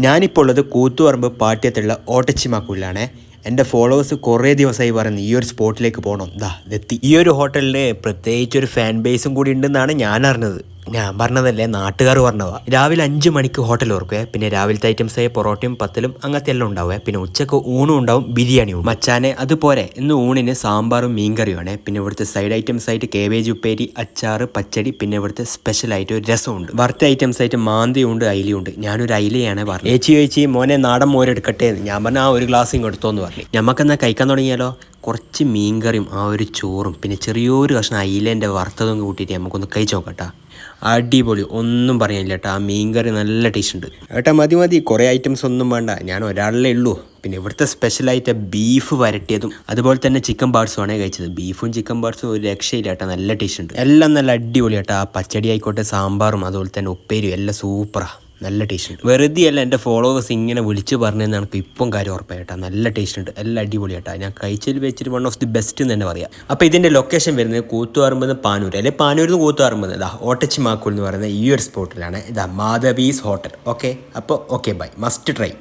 ഞാനിപ്പോൾ ഉള്ളത് കൂത്തുപറമ്പ് പാട്യത്തുള്ള ഓട്ടച്ചിമാക്കൂലാണ്. എൻ്റെ ഫോളോവേഴ്സ് കുറേ ദിവസമായി പറയുന്നത് ഈ ഒരു സ്പോട്ടിലേക്ക് പോകണം. ഇതെത്തി. ഈ ഒരു ഹോട്ടലിന് പ്രത്യേകിച്ച് ഒരു ഫാൻ ബേസും കൂടി ഉണ്ടെന്നാണ് ഞാൻ അറിഞ്ഞത്. ഞാൻ പറഞ്ഞതല്ലേ, നാട്ടുകാർ പറഞ്ഞതാ. രാവിലെ 5 മണിക്ക് ഹോട്ടൽ ഓർക്കുവേ. പിന്നെ രാവിലത്തെ ഐറ്റംസായ പൊറോട്ടയും പത്തലും അങ്ങനത്തെ എല്ലാം ഉണ്ടാവുക. പിന്നെ ഉച്ചക്ക് ഊണും ഉണ്ടാവും, ബിരിയാണിയും. മച്ചാനെ അതുപോലെ ഇന്ന് ഊണിന് സാമ്പാറും മീൻകറിയുമാണ്. പിന്നെ ഇവിടുത്തെ സൈഡ് ഐറ്റംസ് ആയിട്ട് കേബേജ് ഉപ്പേരി, അച്ചാറ്, പച്ചടി, പിന്നെ ഇവിടുത്തെ സ്പെഷ്യൽ ആയിട്ട് ഒരു രസമുണ്ട്. വറുത്ത ഐറ്റംസ് ആയിട്ട് മാന്തിയുണ്ട്, അയിലയുണ്ട്. ഞാനൊരു അയിലയാണ് പറഞ്ഞത്. ചേച്ചി മോനെ നാടൻ മോരെടുക്കട്ടെ. ഞാൻ പറഞ്ഞാൽ ഒരു ഗ്ലാസ് ഇങ്ങ് എടുത്തോന്ന് പറഞ്ഞു. ഞമ്മക്കെന്നാ കഴിക്കാൻ തുടങ്ങിയാലോ? കുറച്ച് മീൻകറിയും ഒരു ചോറും പിന്നെ ചെറിയൊരു കഷ്ണം അയിലേൻ്റെ വറുത്തതും കൂട്ടിയിട്ട് നമുക്കൊന്ന് കഴിച്ച് നോക്കട്ടാ. അടിപൊളി, ഒന്നും പറയാനില്ല കേട്ടോ. ആ മീൻകറി നല്ല ടേസ്റ്റ് ഉണ്ട് ഏട്ടാ. മതി, കുറേ ഐറ്റംസ് ഒന്നും വേണ്ട, ഞാൻ ഒരാളേ ഉള്ളൂ. പിന്നെ ഇവിടുത്തെ സ്പെഷ്യലായിട്ട് ബീഫ് വരട്ടിയതും അതുപോലെ തന്നെ ചിക്കൻ പാർട്സും ആണ് കഴിച്ചത്. ബീഫും ചിക്കൻ പാർട്സും ഒരു രക്ഷയില്ല കേട്ടോ, നല്ല ടേസ്റ്റ് ഉണ്ട്. എല്ലാം നല്ല അടിപൊളി കേട്ടോ. ആ പച്ചടി ആയിക്കോട്ടെ, സാമ്പാറും അതുപോലെ തന്നെ ഉപ്പേരിയും എല്ലാം സൂപ്പറാ, നല്ല ടേസ്റ്റ് ഉണ്ട്. വെറുതെ അല്ല എൻ്റെ ഫോളോവേഴ്സ് ഇങ്ങനെ വിളിച്ച് പറഞ്ഞതെന്ന് എനിക്ക് ഇപ്പം കാര്യം ഉറപ്പായി കേട്ടോ. നല്ല ടേസ്റ്റ് ഉണ്ട്, എല്ലാം അടിപൊളി കേട്ടോ. ഞാൻ കഴിച്ചതിൽ വെച്ചിട്ട് വൺ ഓഫ് ദി ബെസ്റ്റ് എന്ന് തന്നെ പറയാം. അപ്പോൾ ഇതിൻ്റെ ലൊക്കേഷൻ വരുന്നത് കൂത്തുപറമ്പ് പാനൂർ, അല്ലെ പാനൂരിൽ നിന്ന് കൂത്തുപറമ്പ് ഓട്ടച്ചിമാക്കൂൽ എന്ന് പറയുന്ന ഈ ഒരു സ്പോട്ടിലാണ്. മാധവീസ് ഹോട്ടൽ. ഓക്കെ, അപ്പോൾ ഓക്കെ ബൈ, മസ്റ്റ് ട്രൈ.